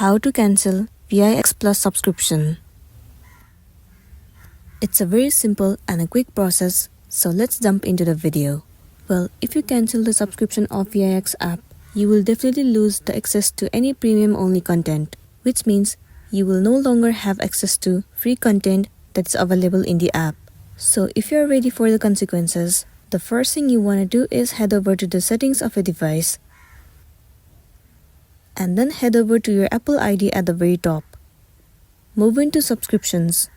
How to cancel ViX Plus subscription. It's a very simple and a quick process, so let's jump into the video. Well, if you cancel the subscription of ViX app, you will definitely lose the access to any premium only content, which means you will no longer have access to free content that's available in the app. So if you're ready for the consequences, the first thing you want to do is head over to the settings of your device and then head over to your Apple ID at the very top. Move into subscriptions.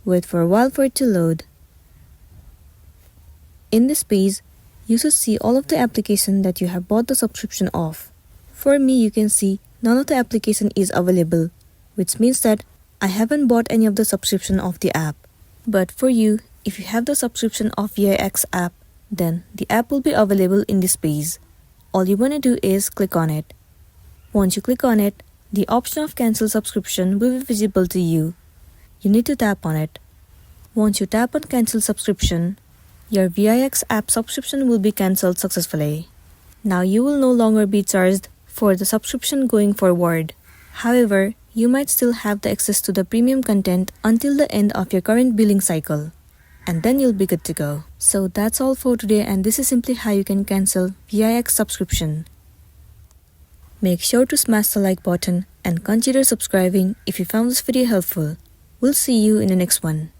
Wait for a while for it to load. In this page, you should see all of the applications that you have bought the subscription of. For me, you can see none of the application is available, which means that I haven't bought any of the subscription of the app. But for you, if you have the subscription of ViX app, then the app will be available in this page. All you want to do is click on it. Once you click on it, the option of cancel subscription will be visible to you. You need to tap on it. Once you tap on cancel subscription, your ViX app subscription will be cancelled successfully. Now you will no longer be charged for the subscription going forward. However, you might still have the access to the premium content until the end of your current billing cycle. And then you'll be good to go. So that's all for today, and this is simply how you can cancel ViX subscription. Make sure to smash the like button and consider subscribing if you found this video helpful. We'll see you in the next one.